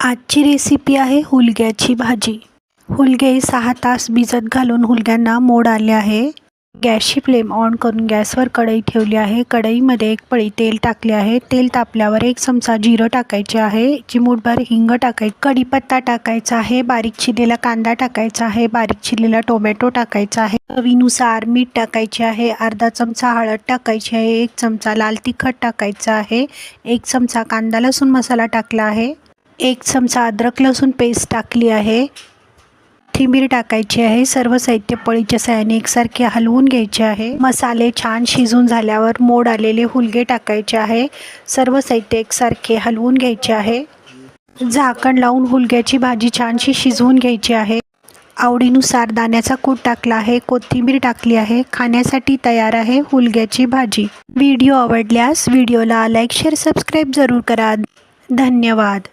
आजची रेसिपी आहे हुलग्याची भाजी। हुलगे 6 तास भिजत घालून हुलग्यांना मोड आले आहे। गॅसची फ्लेम ऑन करून गॅसवर कढई ठेवली आहे। कढईमध्ये एक पळी तेल टाकले आहे। तेल तापल्यावर 1 चमचा जिरं टाकायचे आहे। चिमूटभर हिंग टाकायची, कढीपत्ता टाकायचा आहे, बारीक चिरलेला कांदा टाकायचा आहे, बारीक चिरलेला टोमॅटो टाकायचा आहे, चवीनुसार मीठ टाकायचे आहे, अर्धा चमचा हळद टाकायची आहे, 1 चमचा लाल तिखट टाकायचा आहे, 1 चमचा कांदा लसूण मसाला टाकला आहे, 1 चमचा अद्रक लसूण पेस्ट टाकली आहे, कोथिंबीर टाकायची आहे। सर्व साहित्य पळीच्या सहाय्याने एकसारखे हलवून घ्यायचे आहे। मसाले छान शिजून झाल्यावर मोड आलेले हुलगे टाकायचे आहे। सर्व साहित्य एकसारखे हलवून घ्यायचे आहे। झाकण लावून हुलग्याची भाजी छानशी शिजवून घ्यायची आहे। आवडीनुसार दाण्याचा कूट टाकला आहे, कोथिंबीर टाकली आहे। खाण्यासाठी तयार आहे हुलग्याची भाजी। व्हिडिओ आवडल्यास व्हिडिओला लाईक शेअर सबस्क्राईब जरूर करा। धन्यवाद।